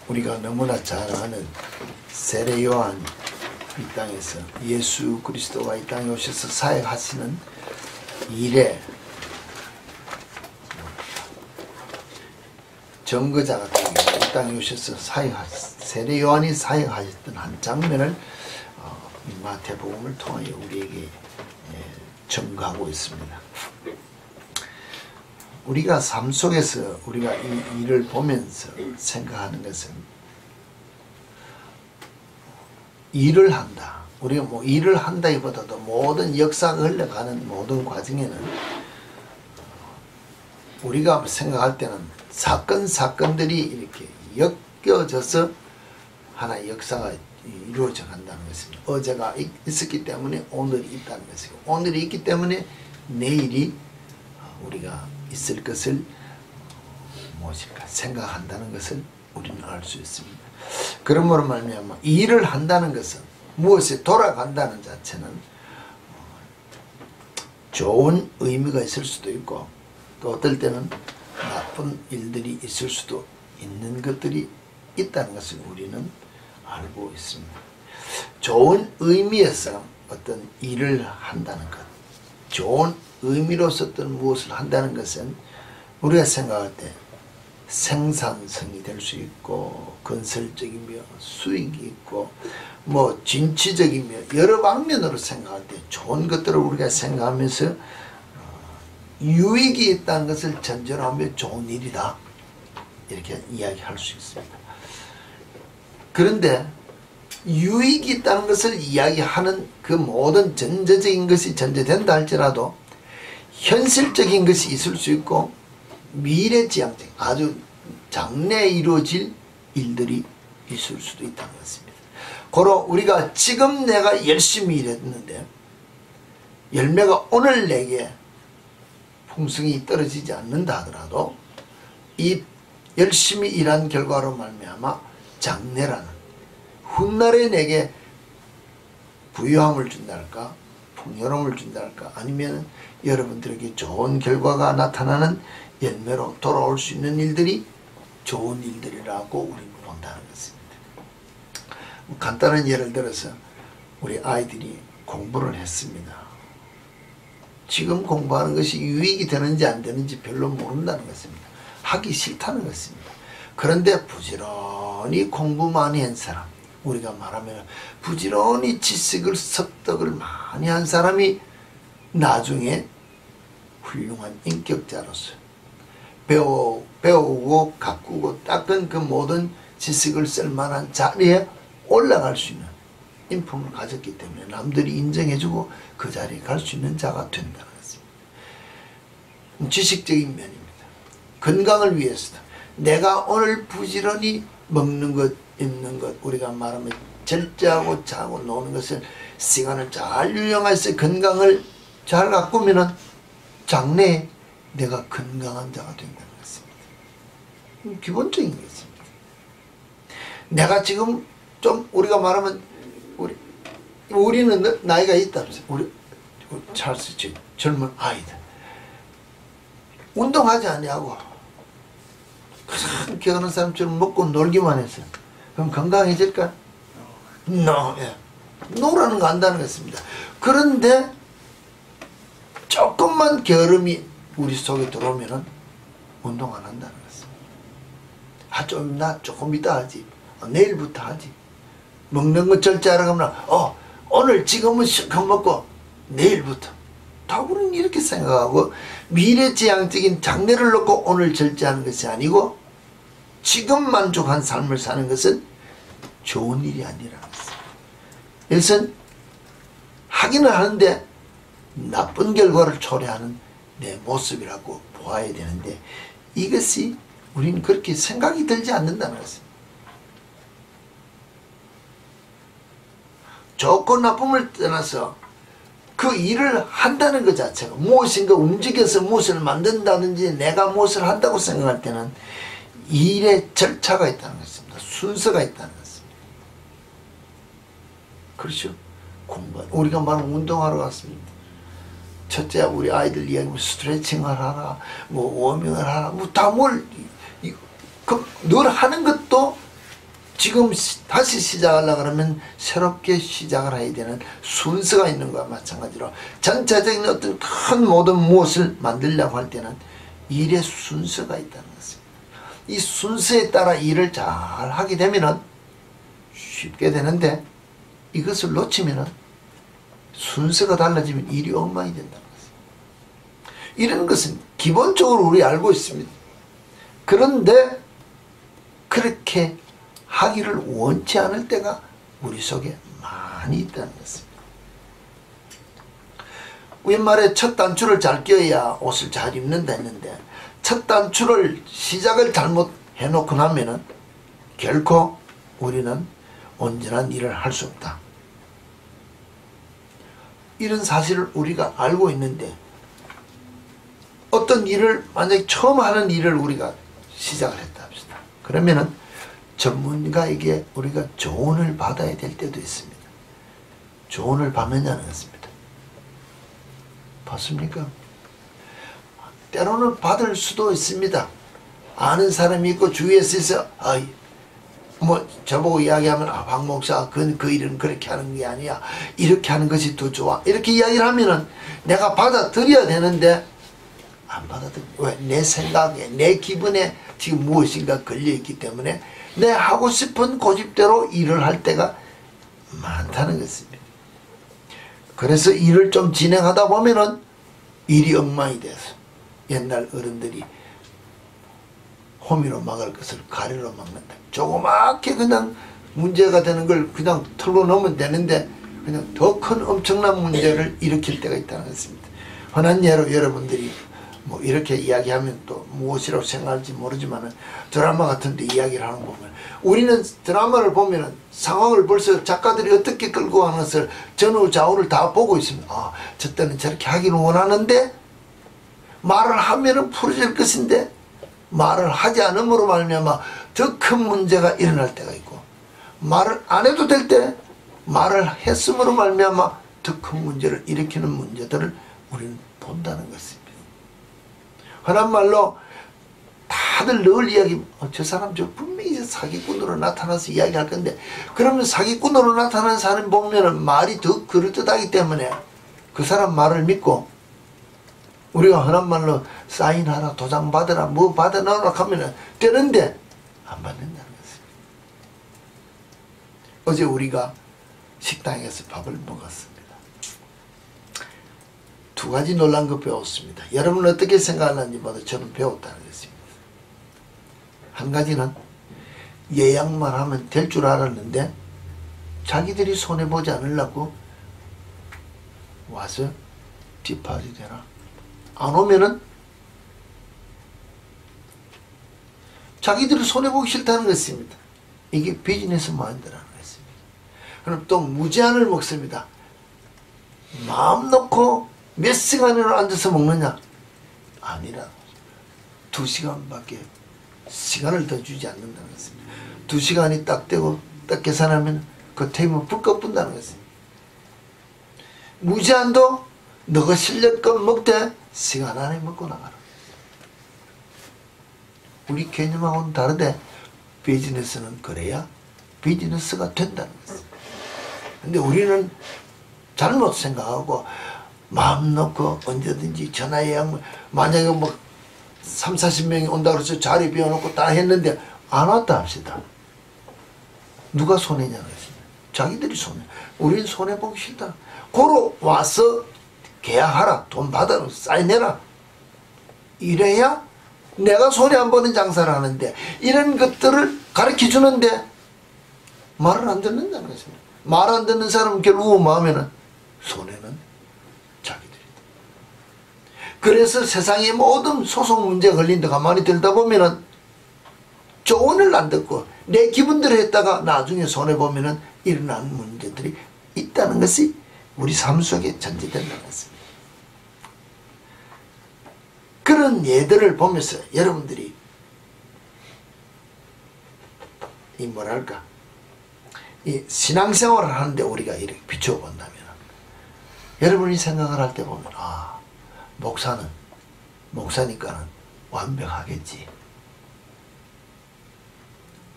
우리가 너무나 잘 아는 세례 요한 이 땅에서 예수 그리스도가 이 땅에 오셔서 사역하시는 일에 증거자 같은 이 땅에 오셔서 세례 요한이 사역하셨던 한 장면을 마태복음을 통하여 우리에게 증거하고 있습니다. 우리가 삶 속에서 우리가 이 일을 보면서 생각하는 것은 일을 한다. 우리가 뭐 일을 한다기보다도 모든 역사가 흘러가는 모든 과정에는 우리가 생각할 때는 사건들이 이렇게 엮여져서 하나의 역사가 이루어져 간다는 것입니다. 어제가 있었기 때문에 오늘이 있다는 것이고, 오늘이 있기 때문에 내일이 우리가 있을 것을 무엇일까 생각한다는 것을 우리는 알 수 있습니다. 그러므로 말미암아 일을 한다는 것은, 무엇에 돌아간다는 자체는 좋은 의미가 있을 수도 있고, 또 어떨 때는 나쁜 일들이 있을 수도 있는 것들이 있다는 것을 우리는 알고 있습니다. 좋은 의미에서 어떤 일을 한다는 것, 좋은 의미로서 어떤 무엇을 한다는 것은 우리가 생각할 때 생산성이 될 수 있고, 건설적이며 수익이 있고, 뭐 진취적이며 여러 방면으로 생각할 때 좋은 것들을 우리가 생각하면서 유익이 있다는 것을 전제로 하며 좋은 일이다, 이렇게 이야기할 수 있습니다. 그런데 유익이 있다는 것을 이야기하는 그 모든 전제적인 것이 전제된다 할지라도 현실적인 것이 있을 수 있고 미래지향적인 아주 장래에 이루어질 일들이 있을 수도 있다는 것입니다. 고로 우리가 지금 내가 열심히 일했는데 열매가 오늘 내게 풍성이 떨어지지 않는다 하더라도 이 열심히 일한 결과로 말미암아 장래라는 훗날에 내게 부유함을 준달까, 풍요로움을 준달까, 아니면 여러분들에게 좋은 결과가 나타나는 열매로 돌아올 수 있는 일들이 좋은 일들이라고 우리는 본다는 것입니다. 간단한 예를 들어서 우리 아이들이 공부를 했습니다. 지금 공부하는 것이 유익이 되는지 안 되는지 별로 모른다는 것입니다. 하기 싫다는 것입니다. 그런데 부지런히 공부 많이 한 사람, 우리가 말하면 부지런히 지식을 습득을 많이 한 사람이 나중에 훌륭한 인격자로서 배우고 가꾸고 닦은 그 모든 지식을 쓸만한 자리에 올라갈 수 있는 인품을 가졌기 때문에 남들이 인정해주고 그 자리에 갈 수 있는 자가 된다는 것입니다. 지식적인 면입니다. 건강을 위해서도 내가 오늘 부지런히 먹는 것, 입는 것, 우리가 말하면 절제하고 자고 노는 것을 시간을 잘 유용해서 건강을 잘 가꾸면은 장래에 내가 건강한 자가 된다는 것입니다. 기본적인 것입니다. 내가 지금 좀 우리가 말하면 우리는 나이가 있다면서요. 우리 찰스 젊은 아이들 운동하지 않냐고 그렇게 어느 사람처럼 먹고 놀기만 해서 그럼 건강해질까? No. 예. 노라는 거 안다는 것입니다. 그런데 조금만 게으름이 우리 속에 들어오면은 운동 안 한다는 것입니다. 좀 나 조금 이따 하지. 내일부터 하지. 먹는 거 절제하라고 하면 오늘 지금은 실컷 먹고 내일부터. 다 우리는 이렇게 생각하고 미래지향적인 장래를 놓고 오늘 절제하는 것이 아니고 지금 만족한 삶을 사는 것은 좋은 일이 아니라는 것입니다. 이것은 하기는 하는데 나쁜 결과를 초래하는 내 모습이라고 보아야 되는데 이것이 우리는 그렇게 생각이 들지 않는다는 것입니다. 좋고 나쁨을 떠나서 그 일을 한다는 것 자체가 무엇인가 움직여서 무엇을 만든다든지 내가 무엇을 한다고 생각할 때는 일에 절차가 있다는 것입니다. 순서가 있다는 것입니다. 그렇죠? 공부, 우리가 말하는 운동하러 갔습니다. 첫째 우리 아이들 이야기하면 스트레칭을 하라, 뭐 워밍을 하라, 뭐 다 뭘 늘 하는 것도 지금 다시 시작하려고 그러면 새롭게 시작을 해야 되는 순서가 있는 것과 마찬가지로 전체적인 어떤 큰 모든 무엇을 만들려고 할 때는 일의 순서가 있다는 것입니다. 이 순서에 따라 일을 잘 하게 되면은 쉽게 되는데, 이것을 놓치면은 순서가 달라지면 일이 엉망이 된다는 것입니다. 이런 것은 기본적으로 우리 알고 있습니다. 그런데 그렇게 하기를 원치 않을 때가 우리 속에 많이 있다는 것입니다. 웬말에 첫 단추를 잘 끼워야 옷을 잘 입는다 했는데, 첫 단추를 시작을 잘못 해놓고 나면은 결코 우리는 온전한 일을 할 수 없다. 이런 사실을 우리가 알고 있는데, 어떤 일을 만약에 처음 하는 일을 우리가 시작을 했다 합시다. 그러면은 전문가에게 우리가 조언을 받아야 될 때도 있습니다. 조언을 받느냐는 것입니다. 받습니까? 때로는 받을 수도 있습니다. 아는 사람이 있고 주위에서 있어, 저보고 이야기하면, 박 목사, 그 일은 그렇게 하는 게 아니야, 이렇게 하는 것이 더 좋아, 이렇게 이야기를 하면은 내가 받아들여야 되는데 안 받아들여. 왜? 내 생각에, 내 기분에 지금 무엇인가 걸려있기 때문에 내 하고 싶은 고집대로 일을 할 때가 많다는 것입니다. 그래서 일을 좀 진행하다 보면은 일이 엉망이 돼서, 옛날 어른들이 호미로 막을 것을 가래로 막는다. 조그맣게 그냥 문제가 되는 걸 그냥 털고 놓으면 되는데, 그냥 더 큰 엄청난 문제를 일으킬 때가 있다는 것입니다. 흔한 예로 여러분들이 뭐 이렇게 이야기하면 또 무엇이라고 생각할지 모르지만은, 드라마 같은 데 이야기를 하는 거 보면, 우리는 드라마를 보면은 상황을 벌써 작가들이 어떻게 끌고 가는 것을 전후 좌우를 다 보고 있습니다. 저 때는 저렇게 하기를 원하는데, 말을 하면은 풀어질 것인데 말을 하지 않음으로 말미암아 더 큰 문제가 일어날 때가 있고, 말을 안 해도 될 때 말을 했음으로 말미암아 더 큰 문제를 일으키는 문제들을 우리는 본다는 것입니다. 흔한 말로 다들 늘 이야기, 저 사람 저 분명히 사기꾼으로 나타나서 이야기할 건데, 그러면 사기꾼으로 나타나는 사람 보면은 말이 더 그럴듯하기 때문에 그 사람 말을 믿고, 우리가 흔한 말로 사인하라, 도장 받으라, 뭐 받아 넣으라 하면은 되는데 안 받는다는 것입니다. 어제 우리가 식당에서 밥을 먹었습니다. 두 가지 놀란 거 배웠습니다. 여러분은 어떻게 생각하는지 모두 저는 배웠다는 것입니다. 한 가지는 예약만 하면 될 줄 알았는데 자기들이 손해보지 않으려고 와서 디파짓 해라. 안 오면은 자기들이 손해보기 싫다는 것입니다. 이게 비즈니스 마인드라는 것입니다. 그럼 또 무제한을 먹습니다. 마음 놓고 몇 시간을 앉아서 먹느냐? 아니라 2시간밖에 시간을 더 주지 않는다는 것입니다. 2시간이 딱 되고 딱 계산하면 그 테이블 불 꺼뿐다는 것입니다. 무제한도 너가 실력껏 먹되 시간 안에 먹고 나가라. 우리 개념하고는 다르대. 비즈니스는 그래야 비즈니스가 된다는 것입니다. 근데 우리는 잘못 생각하고 마음 놓고 언제든지 전화 예약, 만약에 뭐 30-40명이 온다고 해서 자리 비워놓고 다 했는데 안 왔다 합시다. 누가 손해냐는 것입니다. 자기들이 손해. 우린 손해보기 싫다. 고로 와서 계약하라, 돈 받아, 사인해라. 이래야 내가 손해 안 보는 장사를 하는데, 이런 것들을 가르쳐 주는데 말을 안 듣는다는 것입니다. 말 안 듣는 사람은 결국 마음에는 손해는 자기들이다. 그래서 세상의 모든 소송 문제가 걸린다 가만히 들다 보면은 조언을 안 듣고 내 기분대로 했다가 나중에 손해보면은 일어나는 문제들이 있다는 것이 우리 삶 속에 전제된다는 것입니다. 그런 예들을 보면서 여러분들이 이 뭐랄까, 이 신앙생활을 하는데 우리가 이렇게 비추어 본다면, 여러분이 생각을 할 때 보면, 목사니까는 완벽하겠지.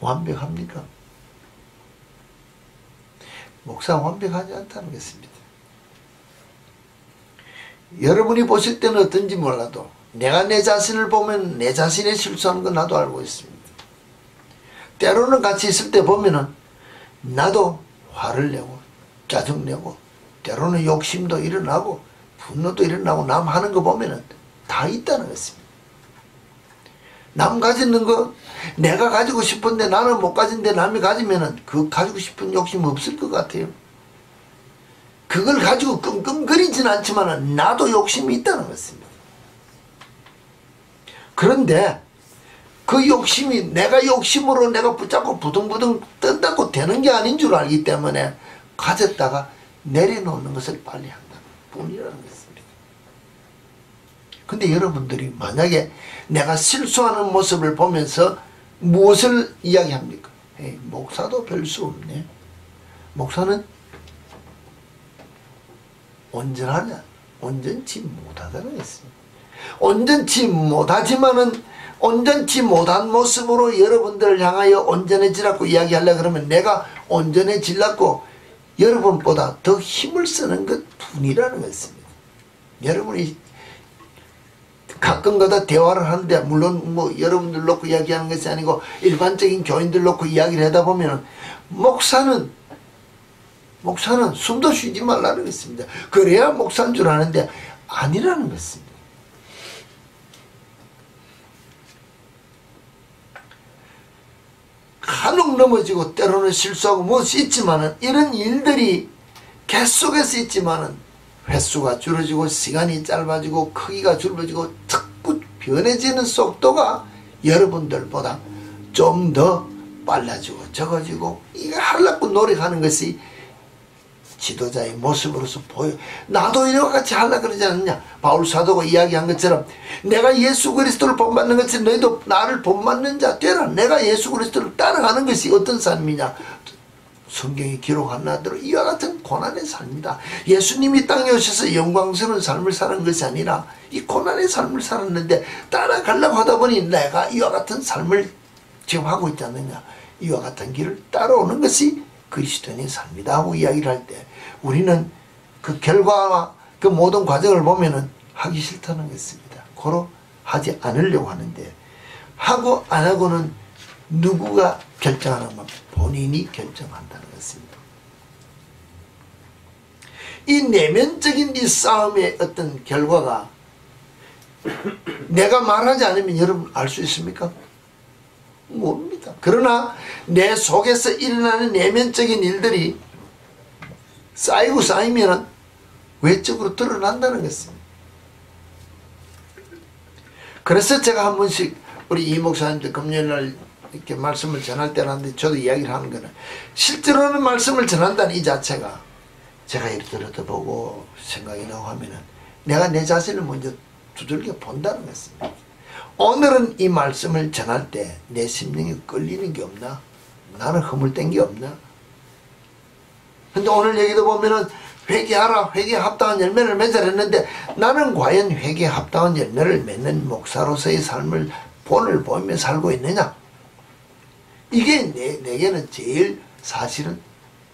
완벽합니까? 목사가 완벽하지 않다는 것입니다. 여러분이 보실 때는 어떤지 몰라도 내가 내 자신을 보면 내 자신의 실수하는 건 나도 알고 있습니다. 때로는 같이 있을 때 보면은 나도 화를 내고 짜증내고 때로는 욕심도 일어나고 분노도 일어나고 남 하는 거 보면은 다 있다는 것입니다. 남 가지는 거 내가 가지고 싶은데 나는 못 가진데 남이 가지면은 그 가지고 싶은 욕심 없을 것 같아요. 그걸 가지고 끙끙거리진 않지만 나도 욕심이 있다는 것입니다. 그런데 그 욕심이 내가 욕심으로 내가 붙잡고 부둥부둥 뜬다고 되는 게 아닌 줄 알기 때문에 가졌다가 내려놓는 것을 빨리 한다는 뿐이라는 것입니다. 근데 여러분들이 만약에 내가 실수하는 모습을 보면서 무엇을 이야기합니까? 에이, 목사도 별 수 없네. 목사는 온전하냐? 온전치 못하다는 것입니다. 온전치 못하지만은 온전치 못한 모습으로 여러분들을 향하여 온전해지라고 이야기하려고 그러면 내가 온전해지려고 여러분보다 더 힘을 쓰는 것 뿐이라는 것입니다. 여러분이 가끔가다 대화를 하는데 물론 뭐 여러분들 놓고 이야기하는 것이 아니고 일반적인 교인들 놓고 이야기를 하다 보면 목사는 숨도 쉬지 말라는 것입니다. 그래야 목사인 줄 아는데 아니라는 것입니다. 간혹 넘어지고 때로는 실수하고 무엇이 있지만은 이런 일들이 계속해서 있지만은 횟수가 줄어지고 시간이 짧아지고 크기가 줄어지고 자꾸 변해지는 속도가 여러분들보다 좀 더 빨라지고 적어지고 이거 하려고 노력하는 것이 지도자의 모습으로서 보여. 나도 이와 같이 하려고 그러지 않느냐. 바울 사도가 이야기한 것처럼 내가 예수 그리스도를 본받는 것처럼 너희도 나를 본받는 자 되라. 내가 예수 그리스도를 따라가는 것이 어떤 삶이냐. 성경이 기록한 나대로 이와 같은 고난의 삶이다. 예수님이 땅에 오셔서 영광스러운 삶을 사는 것이 아니라 이 고난의 삶을 살았는데 따라가려고 하다 보니 내가 이와 같은 삶을 지금 하고 있지 않느냐. 이와 같은 길을 따라오는 것이 그리스도인의 삶이다 하고 이야기를 할 때 우리는 그 결과와 그 모든 과정을 보면은 하기 싫다는 것입니다. 고로 하지 않으려고 하는데 하고 안 하고는 누구가 결정하냐면 본인이 결정한다는 것입니다. 이 내면적인 이 싸움의 어떤 결과가 내가 말하지 않으면 여러분 알 수 있습니까? 모릅니다. 그러나 내 속에서 일어나는 내면적인 일들이 쌓이고 쌓이면 외적으로 드러난다는 것입니다. 그래서 제가 한 번씩 우리 이 목사님들 금요일날 이렇게 말씀을 전할 때라는데 저도 이야기를 하는 거는 실제로는 말씀을 전한다는 이 자체가 제가 이렇게 들여다보고 생각이 나고 하면은 내가 내 자신을 먼저 두들겨 본다는 것입니다. 오늘은 이 말씀을 전할 때 내 심령이 끌리는 게 없나? 나는 허물된 게 없나? 근데 오늘 얘기도 보면은 회개하라, 회개에 합당한 열매를 맺으라 했는데 나는 과연 회개에 합당한 열매를 맺는 목사로서의 삶을 본을 보이며 살고 있느냐? 이게 내게는 제일 사실은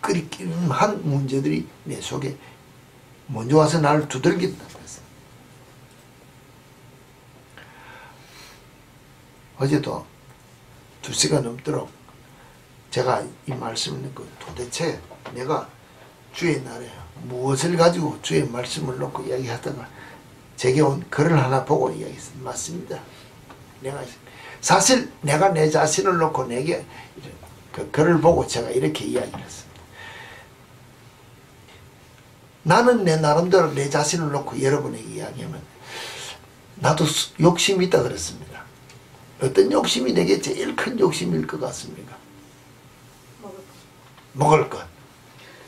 끓이기한 문제들이 내 속에 먼저 와서 나를 두들긴다는 것입니다. 어제도 2시간 넘도록 제가 이 말씀을 듣고 도대체 내가 주의 날에 무엇을 가지고 주의 말씀을 놓고 이야기하다가 제게 온 글을 하나 보고 이야기했습니다. 맞습니다. 사실 내가 내 자신을 놓고 내게 그 글을 보고 제가 이렇게 이야기를 했습니다. 나는 내 나름대로 내 자신을 놓고 여러분에게 이야기하면 나도 욕심이 있다 그랬습니다. 어떤 욕심이 내게 제일 큰 욕심일 것 같습니까? 먹을 것.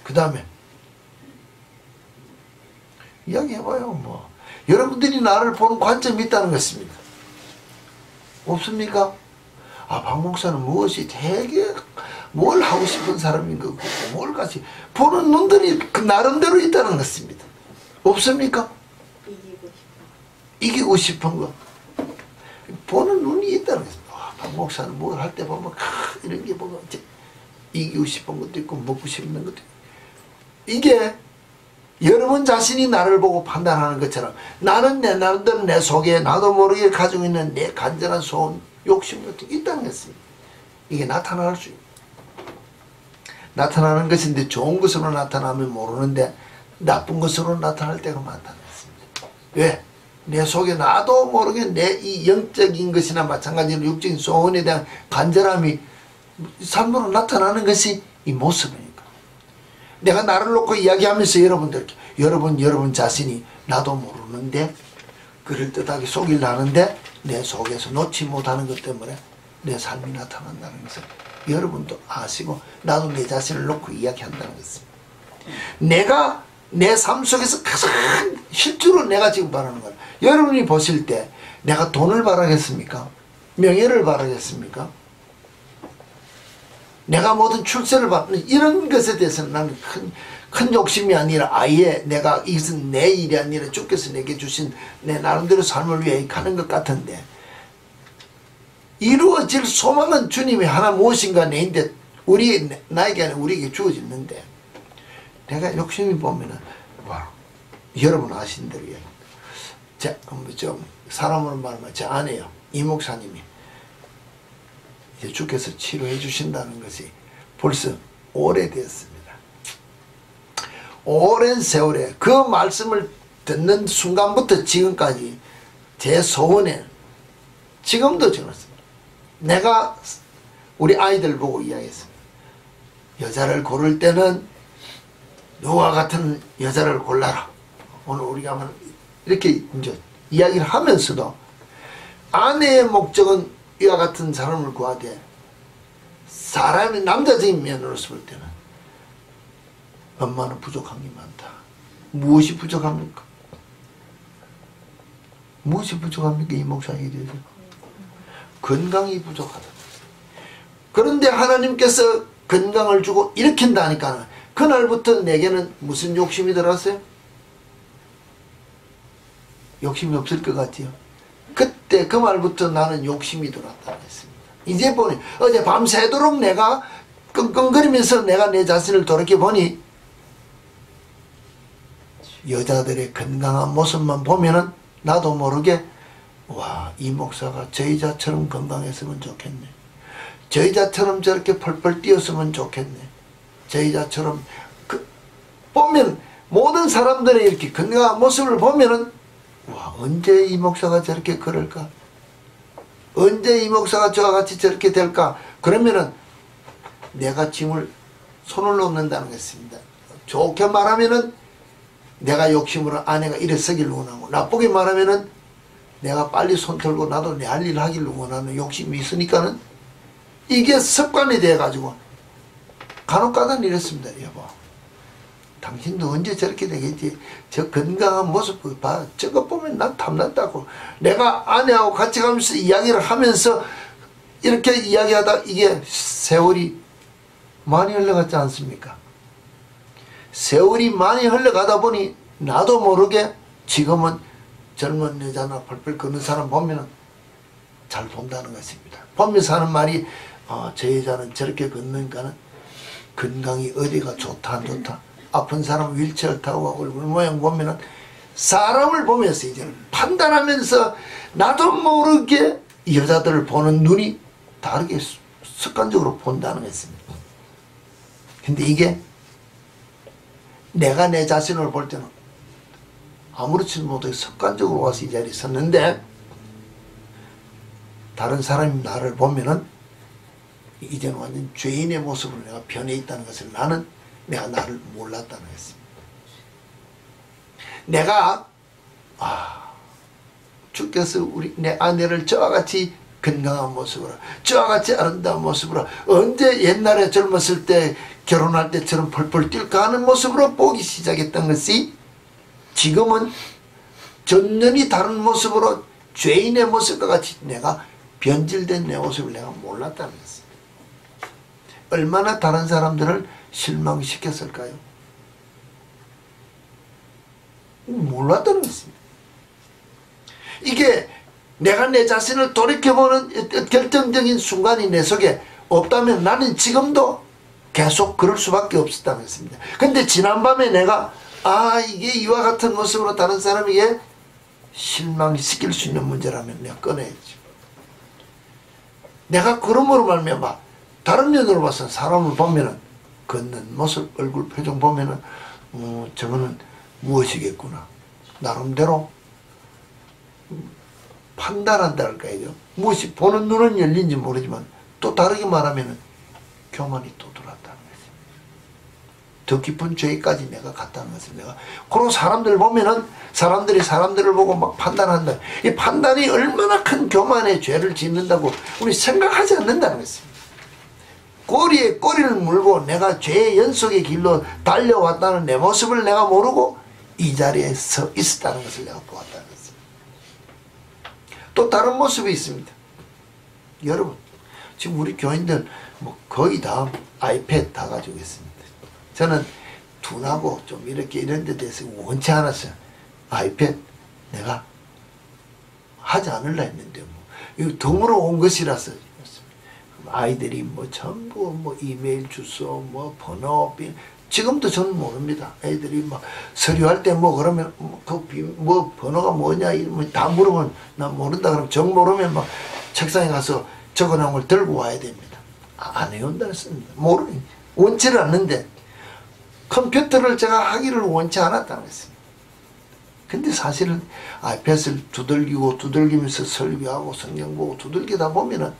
그 다음에 이야기해봐요. 뭐 여러분들이 나를 보는 관점이 있다는 것입니다. 없습니까? 아, 박 목사는 무엇이 되게 뭘 하고 싶은 사람인 거고 뭘 같이 보는 눈들이 그 나름대로 있다는 것입니다. 없습니까? 이기고 싶은 거. 보는 눈이 있다는 것입니다. 아, 박 목사는 뭘 할 때 보면 이런 게 보면 이기고 싶은 것도 있고 먹고 싶은 것도 있고 이게 여러분 자신이 나를 보고 판단하는 것처럼 나는 내 나름대로 내 속에 나도 모르게 가지고 있는 내 간절한 소원, 욕심 같은 게 있다는 것입니다. 이게 나타날 수 있습니다. 나타나는 것인데 좋은 것으로 나타나면 모르는데 나쁜 것으로 나타날 때가 많다는 것입니다. 왜? 내 속에 나도 모르게 내 이 영적인 것이나 마찬가지로 육적인 소원에 대한 간절함이 삶으로 나타나는 것이 이 모습이니까. 내가 나를 놓고 이야기하면서 여러분들께 여러분 자신이 나도 모르는데 그럴듯하게 속일 나는데 내 속에서 놓지 못하는 것 때문에 내 삶이 나타난다는 것을 여러분도 아시고 나도 내 자신을 놓고 이야기한다는 것입니다. 내가 내 삶 속에서 가장 실제로 내가 지금 바라는 거예요. 여러분이 보실 때 내가 돈을 바라겠습니까? 명예를 바라겠습니까? 내가 모든 출세를 받는 이런 것에 대해서는 나는 큰 욕심이 아니라 아예 내가 이것은 내 일이 아니라 주께서 내게 주신 내 나름대로 삶을 위해 가는 것 같은데 이루어질 소망은 주님이 하나 무엇인가 내인데 나에게 아니라 우리에게 주어졌는데 내가 욕심이 보면은 와 여러분 아신 대로 좀 사람으로 말하면 제 아내요 이 목사님이 이제 주께서 치료해 주신다는 것이 벌써 오래됐습니다. 오랜 세월에 그 말씀을 듣는 순간부터 지금까지 제 소원에 지금도 적었습니다. 내가 우리 아이들 보고 이야기했습니다. 여자를 고를 때는 너와 같은 여자를 골라라. 오늘 우리가 이렇게 이제 이야기를 하면서도 아내의 목적은 이와 같은 사람을 구하되 사람의 남자적인 면으로서 볼 때는 엄마는 부족한 게 많다. 무엇이 부족합니까? 무엇이 부족합니까? 이 목사에게 대해서 건강이 부족하다. 그런데 하나님께서 건강을 주고 일으킨다니까 그날부터 내게는 무슨 욕심이 들었어요? 욕심이 없을 것 같지요? 그때 그 말부터 나는 욕심이 들었다고 했습니다. 이제 보니 어제 밤새도록 내가 끙끙거리면서 내가 내 자신을 돌이켜보니 여자들의 건강한 모습만 보면은 나도 모르게 와, 이 목사가 저 여자처럼 건강했으면 좋겠네. 저 여자처럼 저렇게 펄펄 뛰었으면 좋겠네. 저 여자처럼 보면 모든 사람들의 이렇게 건강한 모습을 보면은 와, 언제 이 목사가 저렇게 그럴까? 언제 이 목사가 저와 같이 저렇게 될까? 그러면은 내가 손을 놓는다는 것입니다. 좋게 말하면은 내가 욕심으로 아내가 일어서기를 원하고 나쁘게 말하면은 내가 빨리 손 털고 나도 내 할 일을 하기를 원하는 욕심이 있으니까는 이게 습관이 돼가지고 간혹가다 이랬습니다. 여보 당신도 언제 저렇게 되겠지? 저 건강한 모습 봐. 저거 보면 난 탐난다고. 내가 아내하고 같이 가면서 이야기를 하면서 이렇게 이야기하다 이게 세월이 많이 흘러갔지 않습니까? 세월이 많이 흘러가다 보니 나도 모르게 지금은 젊은 여자나 펄펄 걷는 사람 보면 잘 본다는 것입니다. 보면서 하는 말이 저 여자는 저렇게 걷는가는 건강이 어디가 좋다 안 좋다. 아픈 사람 휠체어 타고 얼굴 모양 보면은 사람을 보면서 이제는 판단하면서 나도 모르게 여자들을 보는 눈이 다르게 습관적으로 본다는 것입니다. 근데 이게 내가 내 자신을 볼 때는 아무렇지도 못하게 습관적으로 와서 이 자리에 섰는데 다른 사람이 나를 보면은 이제는 완전 죄인의 모습으로 내가 변해 있다는 것을 내가 나를 몰랐다는 것입니다. 내가 주께서 내 아내를 저와 같이 건강한 모습으로 저와 같이 아름다운 모습으로 언제 옛날에 젊었을 때 결혼할 때처럼 펄펄 뛸까 하는 모습으로 보기 시작했던 것이 지금은 전면이 다른 모습으로 죄인의 모습과 같이 내가 변질된 내 모습을 내가 몰랐다는 것입니다. 얼마나 다른 사람들을 실망시켰을까요? 몰랐다는 것입니다. 이게 내가 내 자신을 돌이켜보는 결정적인 순간이 내 속에 없다면 나는 지금도 계속 그럴 수밖에 없었다는 것입니다. 근데 지난밤에 내가 이게 이와 같은 모습으로 다른 사람에게 실망시킬 수 있는 문제라면 내가 꺼내야지. 내가 그러므로 말미암아 다른 면으로 봐서 사람을 보면은 걷는 모습, 얼굴 표정 보면은 저거는 무엇이겠구나. 나름대로 판단한다 할까요? 무엇이 보는 눈은 열린지 모르지만 또 다르게 말하면은 교만이 또 들어왔다는 것입니다. 더 깊은 죄까지 내가 갔다는 것을 내가 그런 사람들 보면은 사람들이 사람들을 보고 막 판단한다. 이 판단이 얼마나 큰 교만의 죄를 짓는다고 우리 생각하지 않는다는 것입니다. 꼬리에 꼬리를 물고 내가 죄의 연속의 길로 달려왔다는 내 모습을 내가 모르고 이 자리에 서 있었다는 것을 내가 보았다는 것입니다. 또 다른 모습이 있습니다. 여러분 지금 우리 교인들 뭐 거의 다 아이패드 다 가지고 있습니다. 저는 둔하고 좀 이렇게 이런 데 대해서 원치 않았어요. 아이패드 내가 하지 않으려 했는데 뭐 이거 덤으로 온 것이라서 아이들이 뭐 전부 뭐 이메일 주소 뭐 번호 지금도 저는 모릅니다. 애들이 막 서류할 때 뭐 그러면 뭐 번호가 뭐냐 이러면 다 물으면 나 모른다 그러면 정 모르면 막 책상에 가서 적어놓은 걸 들고 와야 됩니다. 안 해온다는 씁니다. 모르니 원치를 않는데 컴퓨터를 제가 하기를 원치 않았다는 것입니다. 근데 사실은 아이패드를 두들기면서 설교하고 성경 보고 두들기다 보면은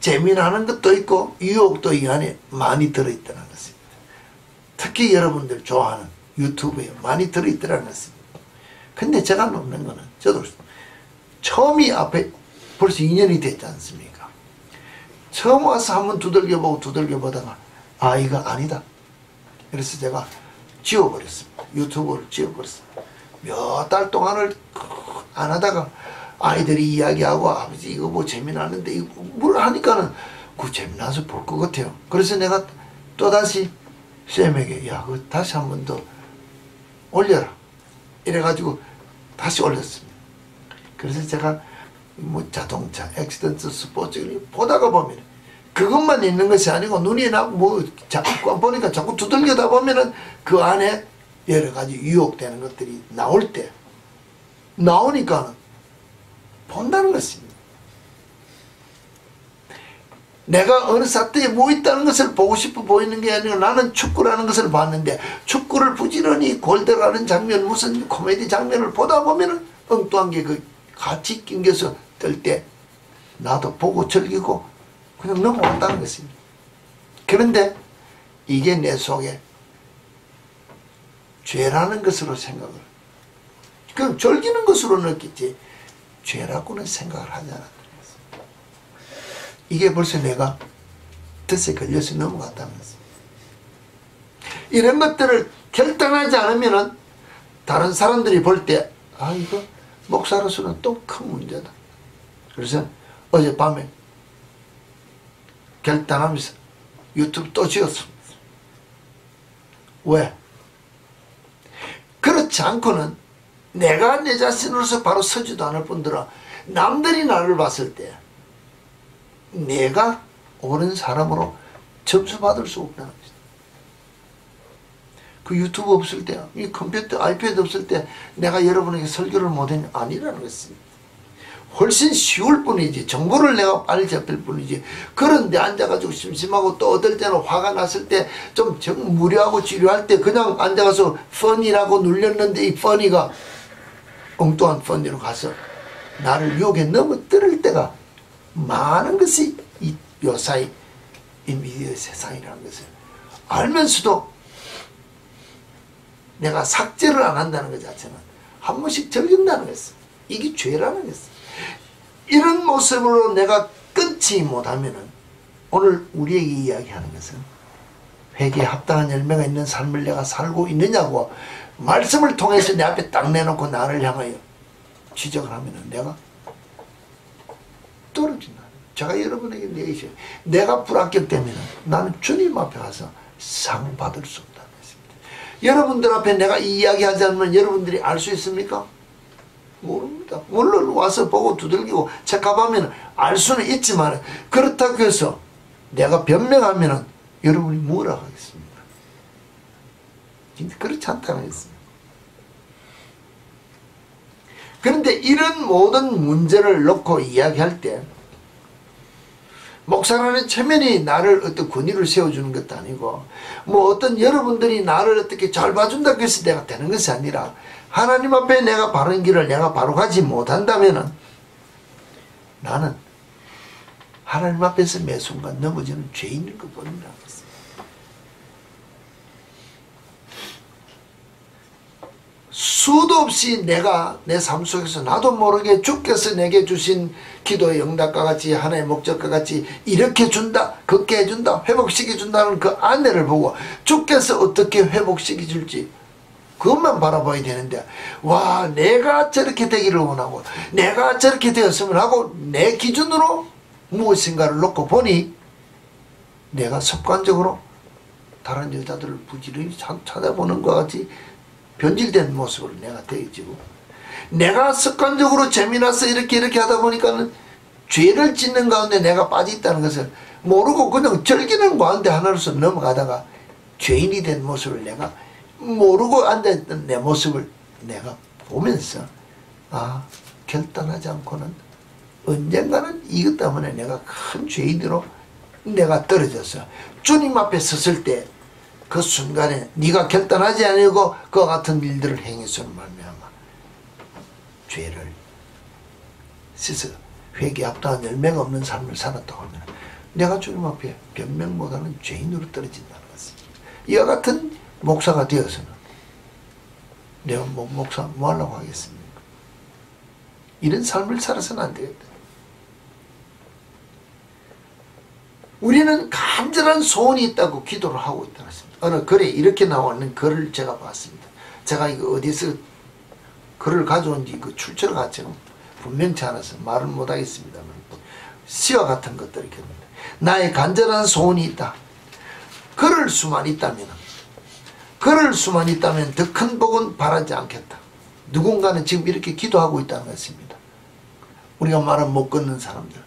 재미나는 것도 있고 유혹도 이 안에 많이 들어있다는 것입니다. 특히 여러분들 좋아하는 유튜브에 많이 들어있더라는 것입니다. 근데 제가 놓는 거는 저도 처음이 앞에 벌써 2년이 됐지 않습니까? 처음 와서 한번 두들겨보다가 이거 아니다. 그래서 제가 지워버렸습니다. 유튜브를 지워버렸습니다. 몇 달 동안을 안 하다가 아이들이 이야기하고 아버지 이거 뭐 재미나는데 이거 뭘 하니까는 그 재미나서 볼 것 같아요. 그래서 내가 또다시 쌤에게 그거 다시 한 번 더 올려라 이래가지고 다시 올렸습니다. 그래서 제가 뭐 자동차, 액시던트, 스포츠 보다가 보면 그것만 있는 것이 아니고 눈이 자꾸 보니까 자꾸 두들겨다 보면은 그 안에 여러 가지 유혹되는 것들이 나올 때 나오니까 본다는 것입니다. 내가 어느 사태에 뭐 있다는 것을 보고 싶어 보이는 게 아니라 나는 축구라는 것을 봤는데 축구를 부지런히 골 들어가는 장면 무슨 코미디 장면을 보다 보면은 엉뚱한 게 그 같이 낑겨서 뜰 때 나도 보고 즐기고 그냥 넘어간다는 것입니다. 그런데 이게 내 속에 죄라는 것으로 생각을 그럼 즐기는 것으로 느끼지 죄라고는 생각을 하지 않았다는 것입니다. 이게 벌써 내가 뜻에 걸려서 넘어갔다는 것입니다. 이런 것들을 결단하지 않으면은 다른 사람들이 볼 때 이거 목사로서는 또 큰 문제다. 그래서 어젯밤에 결단하면서 유튜브 또 지었습니다. 왜? 그렇지 않고는 내가 내 자신으로서 바로 서지도 않을 뿐더러 남들이 나를 봤을 때 내가 옳은 사람으로 점수 받을 수 없다는 것이다. 그 유튜브 없을 때, 이 컴퓨터, 아이패드 없을 때 내가 여러분에게 설교를 못했냐? 아니라는 것입니다. 훨씬 쉬울 뿐이지 정보를 내가 빨리 잡힐 뿐이지 그런데 앉아가지고 심심하고 또 어떨 때는 화가 났을 때 좀 무료하고 치료할 때 그냥 앉아가서 펀이라고 눌렸는데 이 펀이가 엉뚱한 펀이로 가서 나를 유혹에 넘어뜨릴 때가 많은 것이 요사이 이 미디어 세상이라는 것을 알면서도 내가 삭제를 안 한다는 것 자체는 한 번씩 즐긴다는 것은 이게 죄라는 것은 이런 모습으로 내가 끊지 못하면은 오늘 우리에게 이야기하는 것은 회개에 합당한 열매가 있는 삶을 내가 살고 있느냐고 말씀을 통해서 내 앞에 딱 내놓고 나를 향하여 지적을 하면은 내가 떨어진다. 제가 여러분에게 얘기해요. 내가 불합격되면 나는 주님 앞에 가서 상 받을 수 없다는 것입니다. 여러분들 앞에 내가 이 이야기하지 않으면 여러분들이 알 수 있습니까? 모릅니다. 물론 와서 보고 두들기고 체크하면 알 수는 있지만 그렇다고 해서 내가 변명하면은 여러분이 뭐라 하겠습니까? 근데 그렇지 않다는 것입니다. 그런데 이런 모든 문제를 놓고 이야기할 때 목사라는 체면이 나를 어떤 권위를 세워주는 것도 아니고 뭐 어떤 여러분들이 나를 어떻게 잘 봐준다고 해서 내가 되는 것이 아니라 하나님 앞에 내가 바른 길을 내가 바로 가지 못한다면 나는 하나님 앞에서 매 순간 넘어지는 죄인인 것뿐이라고 했어요. 수도 없이 내가 내 삶 속에서 나도 모르게 주께서 내게 주신 기도의 응답과 같이 하나의 목적과 같이 이렇게 준다, 걷게 해준다, 회복시켜 준다는 그 안내를 보고 주께서 어떻게 회복시켜 줄지 그것만 바라봐야 되는데 와 내가 저렇게 되기를 원하고 내가 저렇게 되었으면 하고 내 기준으로 무엇인가를 놓고 보니 내가 습관적으로 다른 여자들을 부지런히 찾아보는 것 같이 변질된 모습으로 내가 되어지고 내가 습관적으로 재미나서 이렇게 하다 보니까는 죄를 짓는 가운데 내가 빠져있다는 것을 모르고 그냥 즐기는 가운데 하나로서 넘어가다가 죄인이 된 모습을 내가 모르고 앉아있던 내 모습을 내가 보면서 아 결단하지 않고는 언젠가는 이것 때문에 내가 큰 죄인으로 내가 떨어져서 주님 앞에 섰을 때 그 순간에 네가 결단하지 않고 그와 같은 일들을 행했으면 말미암아 죄를 씻어 회개 합당한 열매가 없는 삶을 살았다고 하면 내가 주님 앞에 변명 못하는 죄인으로 떨어진다는 것입니다. 이와 같은 목사가 되어서는 내가 목사 뭐 하려고 하겠습니까? 이런 삶을 살아서는 안 되겠다. 우리는 간절한 소원이 있다고 기도를 하고 있다는 것입니다. 어느 글에 이렇게 나오는 글을 제가 봤습니다. 제가 이거 어디서 글을 가져온지 그 출처를 갖지는 분명치 않아서 말을 못하겠습니다만 시와 같은 것들이 있겠는데 나의 간절한 소원이 있다. 걸을 수만 있다면 더 큰 복은 바라지 않겠다. 누군가는 지금 이렇게 기도하고 있다는 것입니다. 우리가 말은 못 걷는 사람들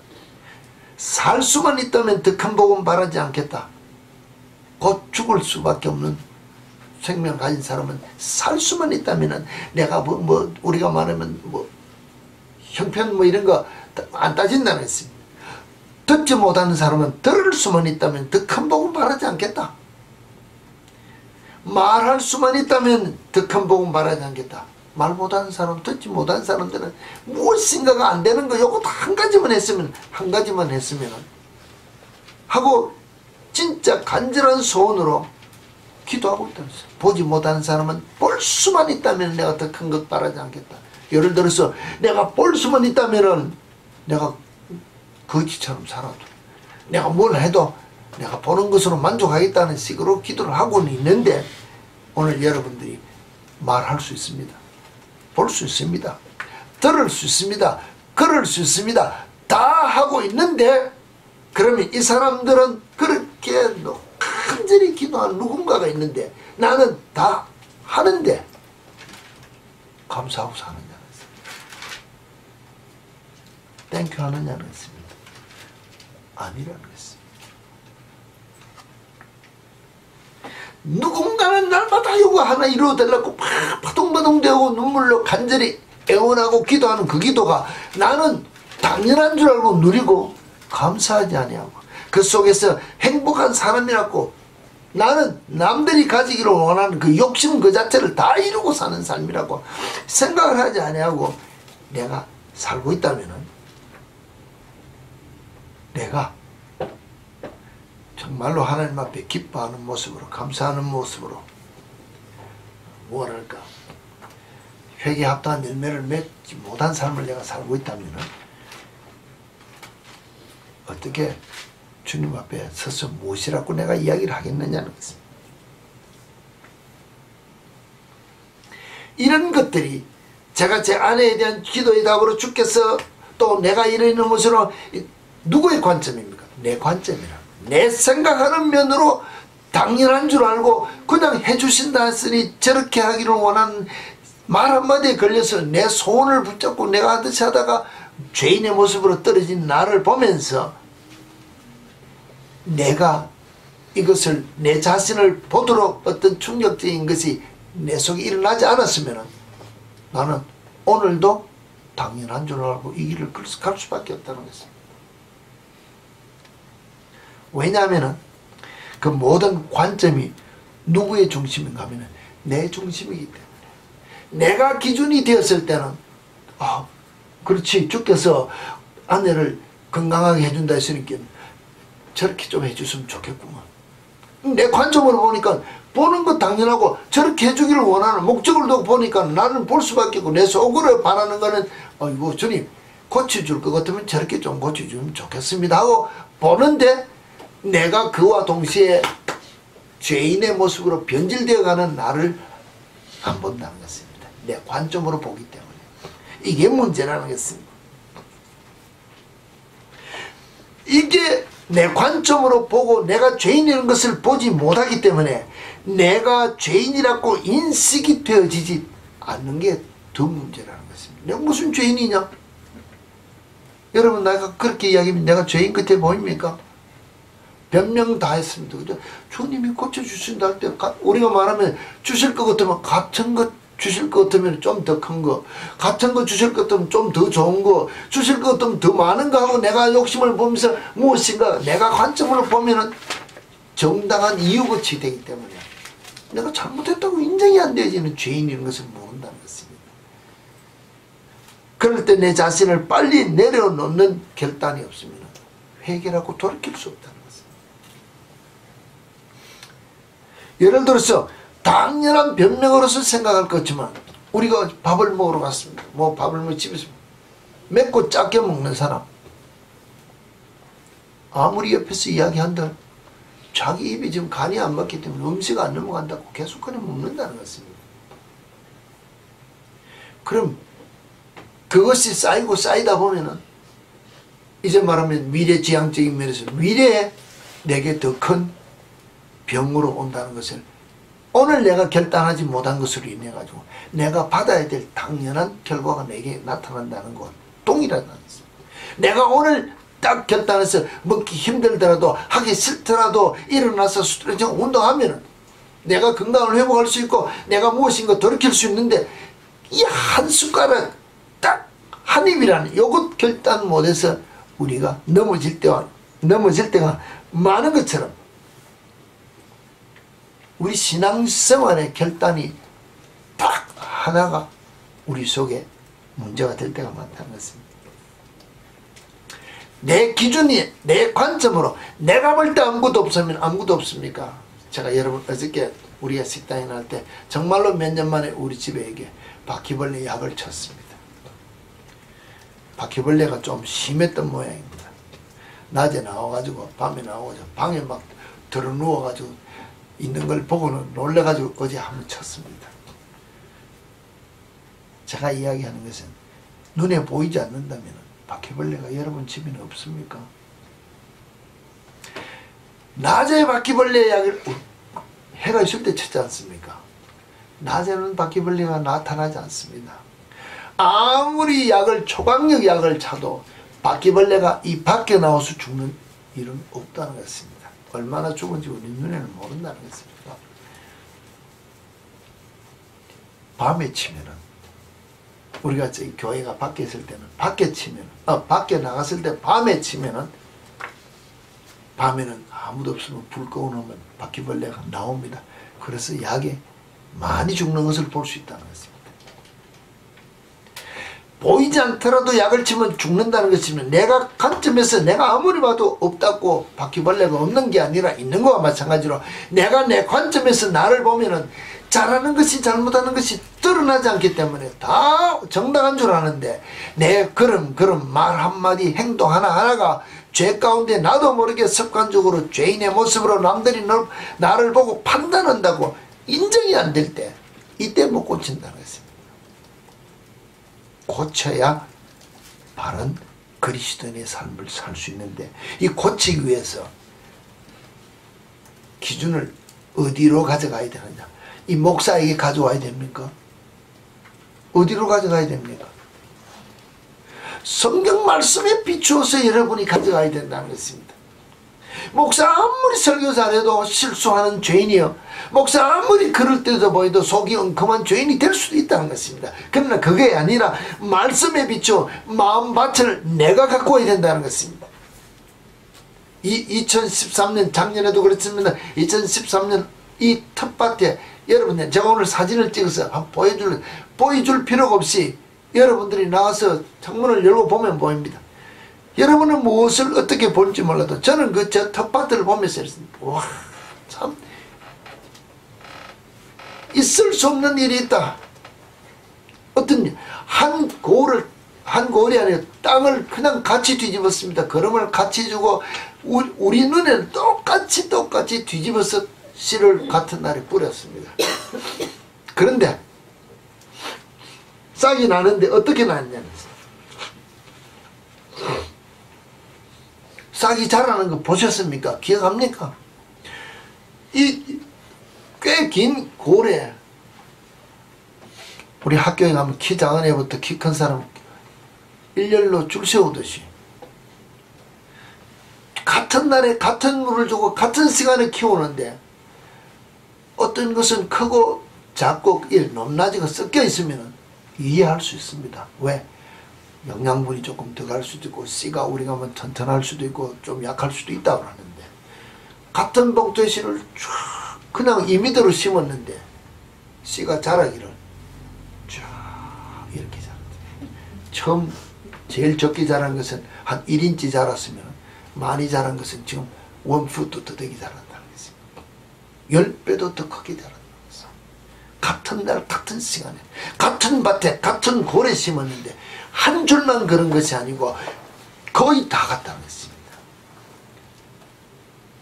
살 수만 있다면 더 큰 복은 바라지 않겠다. 곧 죽을 수밖에 없는 생명을 가진 사람은 살 수만 있다면 내가 우리가 말하면 형편 이런 거 안 따진다는 것입니다. 듣지 못하는 사람은 들을 수만 있다면 더 큰 복은 바라지 않겠다. 말할 수만 있다면 더 큰 복은 바라지 않겠다. 말 못하는 사람, 듣지 못하는 사람들은 무엇인가가 안 되는 거 요거 한 가지만 했으면 하고 진짜 간절한 소원으로 기도하고 있다는 거예요. 보지 못하는 사람은 볼 수만 있다면 내가 더 큰 것 바라지 않겠다. 예를 들어서 내가 볼 수만 있다면 내가 거지처럼 살아도 내가 뭘 해도 내가 보는 것으로 만족하겠다는 식으로 기도를 하고는 있는데 오늘 여러분들이 말할 수 있습니다. 볼 수 있습니다. 들을 수 있습니다. 걸을 수 있습니다. 다 하고 있는데 그러면 이 사람들은 그렇게 간절히 기도하는 누군가가 있는데 나는 다 하는데 감사하고 사느냐는 것입니다. 땡큐 하느냐는 것입니다. 아니라는 것입니다. 누군가는 날마다 요거 하나 이루어달라고 파동파동 되고 눈물로 간절히 애원하고 기도하는 그 기도가 나는 당연한 줄 알고 누리고 감사하지 아니하고 그 속에서 행복한 사람이라고 나는 남들이 가지기를 원하는 그 욕심 그 자체를 다 이루고 사는 삶이라고 생각을 하지 아니하고 내가 살고 있다면은 내가 정말로 하나님 앞에 기뻐하는 모습으로 감사하는 모습으로 뭐랄까 회개에 합당한 열매를 맺지 못한 삶을 내가 살고 있다면 어떻게 주님 앞에 서서 무엇이라고 내가 이야기를 하겠느냐는 것입니다. 이런 것들이 제가 제 아내에 대한 기도의 답으로 주께서 또 내가 이러는 모습으로 누구의 관점입니까? 내 관점이라. 내 생각하는 면으로 당연한 줄 알고 그냥 해주신다 했으니 저렇게 하기를 원하는 말 한마디에 걸려서 내 소원을 붙잡고 내가 하듯이 하다가 죄인의 모습으로 떨어진 나를 보면서 내가 이것을 내 자신을 보도록 어떤 충격적인 것이 내 속에 일어나지 않았으면 나는 오늘도 당연한 줄 알고 이 길을 갈 수밖에 없다는 것입니다. 왜냐하면 그 모든 관점이 누구의 중심인가 하면 내 중심이기 때문에 내가 기준이 되었을 때는 그렇지 주께서 아내를 건강하게 해준다 했으니까 저렇게 좀 해줬으면 좋겠구만. 내 관점으로 보니까 보는 거 당연하고 저렇게 해주기를 원하는 목적을 두고 보니까 나는 볼 수밖에 없고 내 속으로 바라는 거는 이거 주님 고쳐줄 것 같으면 저렇게 좀 고쳐주면 좋겠습니다 하고 보는데 내가 그와 동시에 죄인의 모습으로 변질되어가는 나를 안 본다는 것입니다. 내 관점으로 보기 때문에 이게 문제라는 것입니다. 이게 내 관점으로 보고 내가 죄인이라는 것을 보지 못하기 때문에 내가 죄인이라고 인식이 되어지지 않는 게 더 문제라는 것입니다. 내가 무슨 죄인이냐? 여러분 내가 그렇게 이야기하면 내가 죄인 끝에 보입니까? 변명 다 했습니다. 그죠? 주님이 고쳐주신다 할 때 우리가 말하면 주실 것 같으면 같은 것 주실 것 같으면 좀 더 큰 거, 같은 거 주실 것 같으면 좀 더 좋은 거, 주실 것 같으면 더 많은 거 하고 내가 욕심을 보면서 무엇인가 내가 관점으로 보면은 정당한 이유같이 되기 때문에 내가 잘못했다고 인정이 안 되어지는 죄인이라는 것을 모른다는 것입니다. 그럴 때 내 자신을 빨리 내려놓는 결단이 없으면 회개라고 돌이킬 수 없다는 것입니다. 예를 들어서 당연한 변명으로서 생각할 것지만 우리가 밥을 먹으러 갔습니다. 밥을 먹으러 집에서 맵고 작게 먹는 사람 아무리 옆에서 이야기한들 자기 입이 지금 간이 안 맞기 때문에 음식 안 넘어간다고 계속 그냥 먹는다는 것입니다. 그럼 그것이 쌓이고 쌓이다 보면은 이제 말하면 미래지향적인 면에서 미래에 내게 더 큰 병으로 온다는 것을 오늘 내가 결단하지 못한 것으로 인해 가지고 내가 받아야 될 당연한 결과가 내게 나타난다는 것 동일하다는 것입니다. 내가 오늘 딱 결단해서 먹기 힘들더라도 하기 싫더라도 일어나서 스트레칭 운동하면 내가 건강을 회복할 수 있고 내가 무엇인가 돌이킬 수 있는데 이 한 숟가락 딱 한 입이라는 요것 결단 못해서 우리가 넘어질 때가 많은 것처럼 우리 신앙생활의 결단이 딱 하나가 우리 속에 문제가 될 때가 많다는 것입니다. 내 기준이 내 관점으로 내가 볼 때 아무것도 없으면 아무것도 없습니까? 제가 여러분 어저께 우리가 식당에 나갈 때 정말로 몇 년 만에 우리 집에게 바퀴벌레 약을 쳤습니다. 바퀴벌레가 좀 심했던 모양입니다. 낮에 나와가지고 밤에 나와가지고 방에 막 들어 누워가지고 있는 걸 보고는 놀래가지고 어제 한번 쳤습니다. 제가 이야기하는 것은 눈에 보이지 않는다면 바퀴벌레가 여러분 집에는 없습니까? 낮에 바퀴벌레 약을 해가 있을 때 쳤지 않습니까? 낮에는 바퀴벌레가 나타나지 않습니다. 아무리 초강력 약을 차도 바퀴벌레가 이 밖에 나와서 죽는 일은 없다는 것입니다. 얼마나 죽은지 우리 눈에는 모른다는 것입니다. 밤에 치면은 우리가 저기 교회가 밖에 있을 때는 밖에 나갔을 때 밤에 치면은 밤에는 아무도 없으면 불 꺼놓으면 바퀴벌레가 나옵니다. 그래서 약에 많이 죽는 것을 볼 수 있다는 것입니다. 보이지 않더라도 약을 치면 죽는다는 것이면 내가 관점에서 내가 아무리 봐도 없다고 바퀴벌레가 없는 게 아니라 있는 거와 마찬가지로 내가 내 관점에서 나를 보면은 잘하는 것이 잘못하는 것이 드러나지 않기 때문에 다 정당한 줄 아는데 내 그런 말 한마디 행동 하나하나가 죄 가운데 나도 모르게 습관적으로 죄인의 모습으로 남들이 나를 보고 판단한다고 인정이 안 될 때 이때 못 고친다는 것입니다. 고쳐야 바른 그리스도인의 삶을 살 수 있는데 이 고치기 위해서 기준을 어디로 가져가야 되느냐? 이 목사에게 가져와야 됩니까? 어디로 가져가야 됩니까? 성경 말씀에 비추어서 여러분이 가져가야 된다는 것입니다. 목사 아무리 설교 잘해도 실수하는 죄인이요. 목사 아무리 그럴 때도 보여도 속이 엉큼한 죄인이 될 수도 있다는 것입니다. 그러나 그게 아니라 말씀에 비추어 마음밭을 내가 가꾸어야 된다는 것입니다. 2013년 작년에도 그랬습니다. 2013년 이 텃밭에 여러분들 제가 오늘 사진을 찍어서 한번 보여줄 필요가 없이 여러분들이 나와서 창문을 열고 보면 보입니다. 여러분은 무엇을 어떻게 볼지 몰라도 저는 저 텃밭을 보면서 와, 참 있을 수 없는 일이 있다. 어떤 한 골이 아니라 땅을 그냥 같이 뒤집었습니다. 거름을 같이 주고 우리 눈에는 똑같이 뒤집어서 씨를 같은 날에 뿌렸습니다. 그런데 싹이 나는데 어떻게 났냐면 싹이 자라는 거 보셨습니까? 기억합니까? 이 꽤 긴 고래, 우리 학교에 가면 키 작은 애부터 키 큰 사람 일렬로 줄 세우듯이 같은 날에 같은 물을 주고 같은 시간에 키우는데 어떤 것은 크고 작고 높낮이가 섞여 있으면 이해할 수 있습니다. 왜? 영양분이 조금 더 갈 수도 있고 씨가 우리가 하면 튼튼할 수도 있고 좀 약할 수도 있다고 하는데 같은 봉투에 씨를 쫙 그냥 2m로 심었는데 씨가 자라기를 쫙 이렇게 자란다. 처음 제일 적게 자란 것은 한 1인치 자랐으면 많이 자란 것은 지금 1푸트 더 되게 자란다는 것입니다. 10배도 더 크게 자란다는 것입니다. 같은 날 같은 시간에 같은 밭에 같은 고래 심었는데 한 줄만 그런 것이 아니고 거의 다 같다는 것입니다.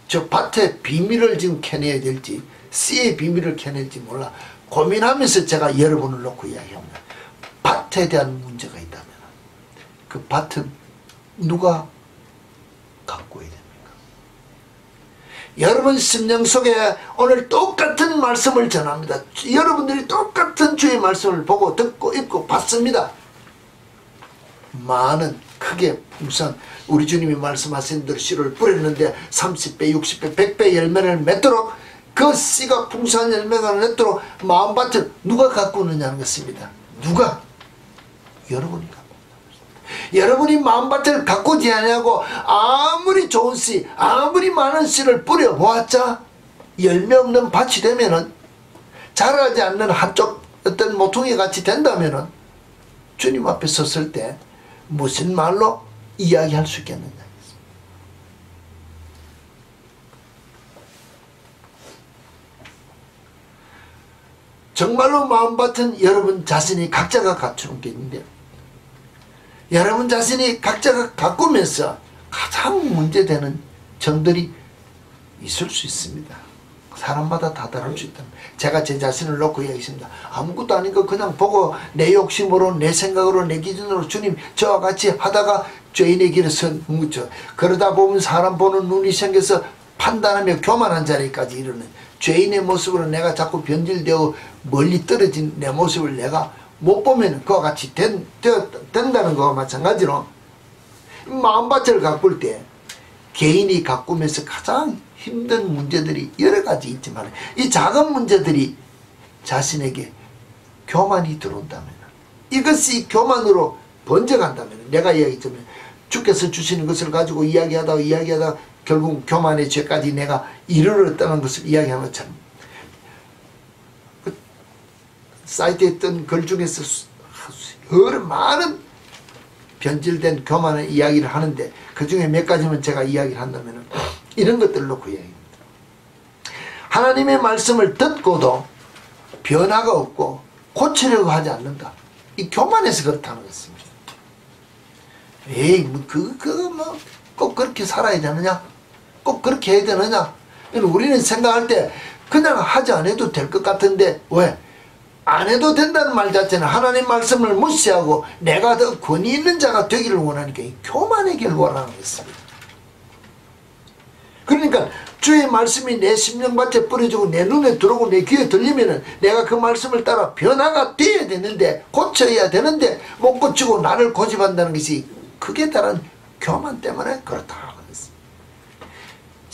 저 밭의 비밀을 지금 캐내야 될지 씨의 비밀을 캐낼지 몰라 고민하면서 제가 여러분을 놓고 이야기합니다. 밭에 대한 문제가 있다면 그 밭은 누가 가꾸어야 됩니까? 여러분 심령 속에 오늘 똑같은 말씀을 전합니다. 여러분들이 똑같은 주의 말씀을 보고 듣고 읽고 봤습니다. 많은 크게 풍성 우리 주님이 말씀하신 대로 씨를 뿌렸는데 30배 60배 100배 열매를 맺도록 그 씨가 풍성한 열매가 맺도록 마음밭을 누가 가꾸느냐는 것입니다. 누가? 여러분이 가꾸는 여러분이 마음밭을 가꾸지 않냐고 아무리 좋은 씨 아무리 많은 씨를 뿌려보았자 열매 없는 밭이 되면은 자라지 않는 한쪽 어떤 모퉁이 같이 된다면은 주님 앞에 섰을 때 무슨 말로 이야기할 수 있겠느냐. 정말로 마음밭은 여러분 자신이 각자가 갖추는 게 있는데 여러분 자신이 각자가 가꾸면서 가장 문제되는 점들이 있을 수 있습니다. 사람마다 다 다를 수 있다. 제가 제 자신을 놓고 이야기했습니다. 아무것도 아닌 거 그냥 보고 내 욕심으로 내 생각으로 내 기준으로 주님 저와 같이 하다가 죄인의 길에 선 묻죠. 그러다 보면 사람 보는 눈이 생겨서 판단하며 교만한 자리까지 이르는 죄인의 모습으로 내가 자꾸 변질되어 멀리 떨어진 내 모습을 내가 못 보면 그와 같이 된다는 것과 마찬가지로 마음밭을 가꿀 때 개인이 가꾸면서 가장 힘든 문제들이 여러 가지 있지만 이 작은 문제들이 자신에게 교만이 들어온다면 이것이 교만으로 번져간다면 내가 이야기했지만 주께서 주시는 것을 가지고 이야기하다가 결국 교만의 죄까지 내가 이르렀다는 것을 이야기한 것처럼 그 사이트에 뜬 글 중에서 여러 많은 변질된 교만의 이야기를 하는데 그 중에 몇 가지만 제가 이야기를 한다면 이런 것들을 놓고 이야기합니다. 하나님의 말씀을 듣고도 변화가 없고 고치려고 하지 않는다. 이 교만에서 그렇다는 것입니다. 에이 뭐 꼭 그렇게 살아야 되느냐? 꼭 그렇게 해야 되느냐? 우리는 생각할 때 그냥 하지 않아도 될 것 같은데 왜? 안 해도 된다는 말 자체는 하나님 말씀을 무시하고 내가 더 권위 있는 자가 되기를 원하니까 이 교만의 결과라는 것입니다. 그러니까 주의 말씀이 내 심령밭에 뿌려지고 내 눈에 들어오고 내 귀에 들리면은 내가 그 말씀을 따라 변화가 돼야 되는데 고쳐야 되는데 못 고치고 나를 고집한다는 것이 그게 다른 교만 때문에 그렇다는 것입니다.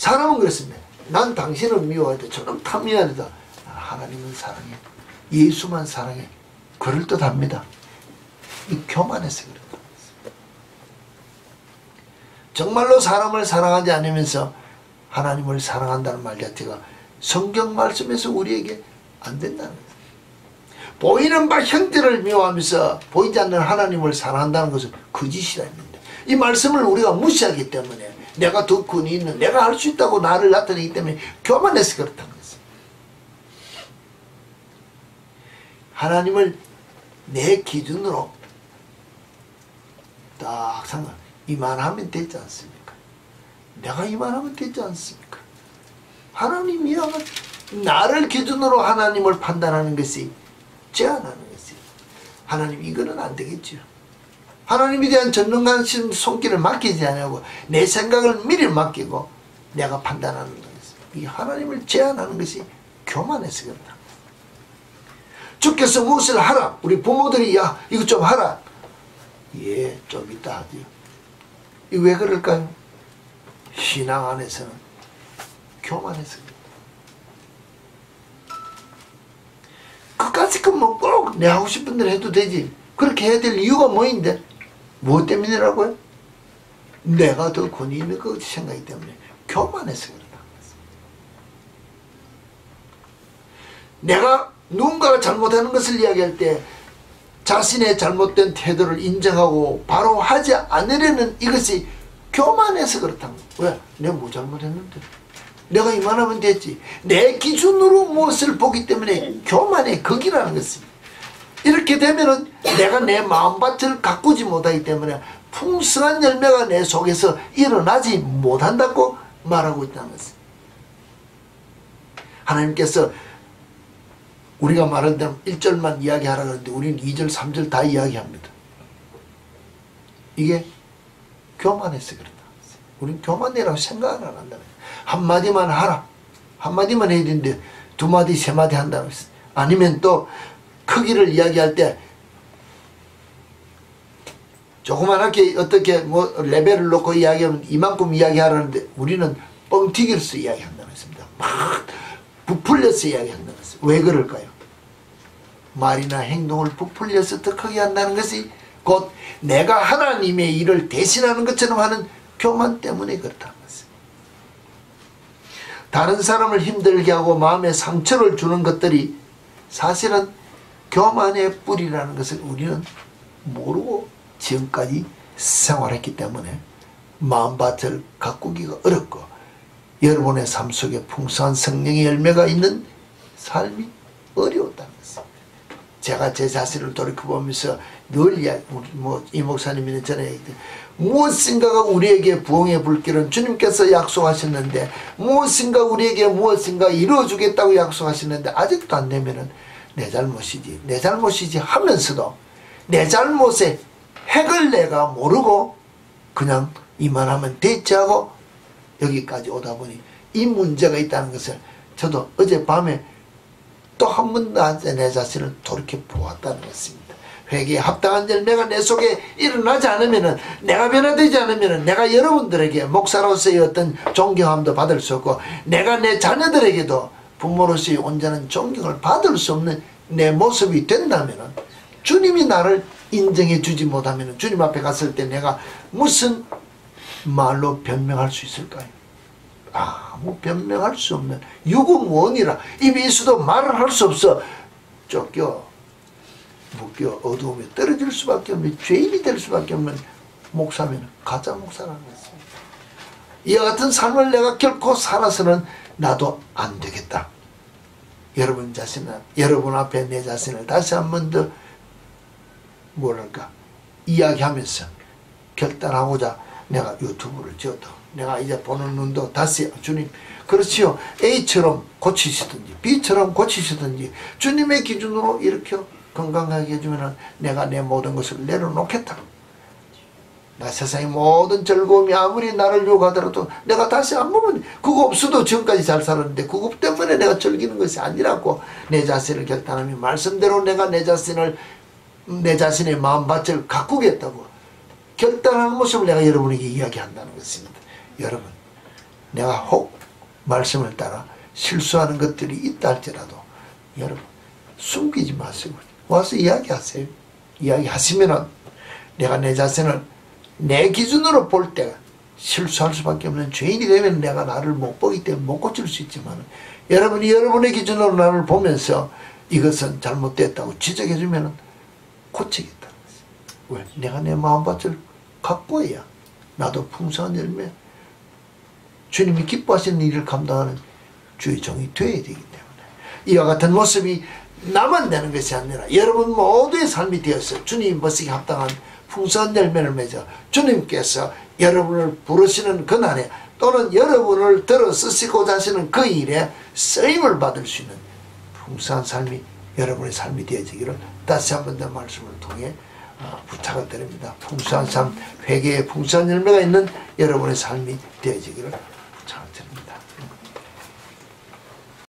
사람은 그렇습니다. 난 당신을 미워해도 저놈 탐미워해도 하나님은 사랑해. 예수만 사랑해. 그럴듯합니다. 이 교만해서 그렇다. 정말로 사람을 사랑하지 않으면서 하나님을 사랑한다는 말 자체가 성경 말씀에서 우리에게 안 된다는 거예요. 보이는 바 형제를 미워하면서 보이지 않는 하나님을 사랑한다는 것은 거짓이라 합니다. 이 말씀을 우리가 무시하기 때문에 내가 더 권위 있는, 내가 할 수 있다고 나를 나타내기 때문에 교만해서 그렇다는 것입니다. 하나님을 내 기준으로 딱 상관, 이만하면 되지 않습니까? 내가 이만하면 되지 않습니까? 하나님이야말로 나를 기준으로 하나님을 판단하는 것이 제한하는 것이, 하나님 이거는 안 되겠죠. 하나님에 대한 전능하신 손길을 맡기지 않고 내 생각을 미리 맡기고 내가 판단하는 것이, 이 하나님을 제한하는 것이 교만해서 그렇다. 주께서 무엇을 하라. 우리 부모들이 야 이거 좀 하라. 예, 좀 이따 하지요. 이 왜 그럴까요? 신앙 안에서는 교만해서 그까짓 건 뭐 꼭 내 하고 싶은 대로 해도 되지. 그렇게 해야 될 이유가 뭐인데? 무엇 때문이라고요? 내가 더 권위 있는 그 생각이기 때문에 교만해서 그렇다. 내가 누군가가 잘못하는 것을 이야기할 때 자신의 잘못된 태도를 인정하고 바로 하지 않으려는 이것이 교만해서 그렇다는 거야. 왜? 내가 뭐 잘못했는데? 내가 이만하면 됐지. 내 기준으로 무엇을 보기 때문에 교만의 극이라는 것입니다. 이렇게 되면은 내가 내 마음밭을 가꾸지 못하기 때문에 풍성한 열매가 내 속에서 일어나지 못한다고 말하고 있다는 것입니다. 하나님께서 우리가 말한 대로 1절만 이야기하라 그러는데 우리는 2절, 3절 다 이야기합니다. 이게 교만해서 그렇다. 우리는 교만이라고 생각을 안 한다는 거예요. 한마디만 하라. 한마디만 해야 되는데 두 마디, 세 마디 한다는 거예요. 아니면 또 크기를 이야기할 때 조그만하게 어떻게 뭐 레벨을 놓고 이야기하면 이만큼 이야기하라는데 우리는 뻥튀기로서 이야기한다는 것입니다. 막 부풀려서 이야기한다는 것입니다. 왜 그럴까요? 말이나 행동을 부풀려서 더 크게 한다는 것이 곧 내가 하나님의 일을 대신하는 것처럼 하는 교만 때문에 그렇다는 것입니다. 다른 사람을 힘들게 하고 마음에 상처를 주는 것들이 사실은 교만의 뿌리라는 것을 우리는 모르고 지금까지 생활했기 때문에 마음밭을 가꾸기가 어렵고 여러분의 삶 속에 풍성한 성령의 열매가 있는 삶이 어려웠다는 것입니다. 제가 제 자신을 돌이켜보면서 늘 이 목사님이 전에 얘기했듯 무엇인가가 우리에게 부흥의 불길은 주님께서 약속하셨는데 무엇인가 우리에게 무엇인가 이루어주겠다고 약속하셨는데 아직도 안 되면은 내 잘못이지 하면서도 내 잘못의 핵을 내가 모르고 그냥 이만하면 됐지 하고 여기까지 오다 보니 이 문제가 있다는 것을 저도 어젯밤에 또 한 번 내 자신을 돌이켜 보았다는 것입니다. 회개에 합당한 열매가 내 속에 일어나지 않으면은, 내가 변화되지 않으면은 내가 여러분들에게 목사로서의 어떤 존경함도 받을 수 없고 내가 내 자녀들에게도 부모로서의 온전한 존경을 받을 수 없는 내 모습이 된다면은, 주님이 나를 인정해 주지 못하면은 주님 앞에 갔을 때 내가 무슨 말로 변명할 수 있을까요? 아무 변명할 수 없는 유구무원이라 입이 있어도 말을 할 수 없어 쫓겨 묶여 어두움에 떨어질 수밖에 없는 죄인이 될 수밖에 없는 목사면 가짜 목사라는 것입니다. 이와 같은 삶을 내가 결코 살아서는 나도 안 되겠다. 여러분 앞에 내 자신을 다시 한 번 더 뭐랄까 이야기하면서 결단하고자 내가 유튜브를 지었다. 내가 이제 보는 눈도 다시 주님 그렇지요. A처럼 고치시든지 B처럼 고치시든지 주님의 기준으로 이렇게 건강하게 해주면 내가 내 모든 것을 내려놓겠다. 나 세상의 모든 즐거움이 아무리 나를 유혹하더라도 내가 다시 한 번은 그거 없어도 지금까지 잘 살았는데 그거 때문에 내가 즐기는 것이 아니라고 내 자신을 결단하면 말씀대로 내가 내 자신의 마음밭을 가꾸겠다고 결단하는 모습을 내가 여러분에게 이야기한다는 것입니다. 여러분 내가 혹 말씀을 따라 실수하는 것들이 있다 할지라도 여러분 숨기지 마시고 와서 이야기하세요. 이야기하시면은 내가 내 자신을 내 기준으로 볼 때 실수할 수밖에 없는 죄인이 되면 내가 나를 못 보기 때문에 못 고칠 수 있지만 여러분이 여러분의 기준으로 나를 보면서 이것은 잘못됐다고 지적해 주면 고치겠다는 거예요. 왜? 내가 내 마음밭을 갖고 해야 나도 풍성한 열매 주님이 기뻐하시는 일을 감당하는 주의 종이 되어야 되기 때문에 이와 같은 모습이 나만 되는 것이 아니라 여러분 모두의 삶이 되어서 주님 멋지게 합당한 풍성한 열매를 맺어 주님께서 여러분을 부르시는 그날에 또는 여러분을 들어 쓰시고자 하시는 그 일에 쓰임을 받을 수 있는 풍성한 삶이 여러분의 삶이 되어지기를 다시 한 번 더 말씀을 통해 부탁을 드립니다. 풍성한 삶, 회개의 풍성한 열매가 있는 여러분의 삶이 되어지기를 부탁을 드립니다.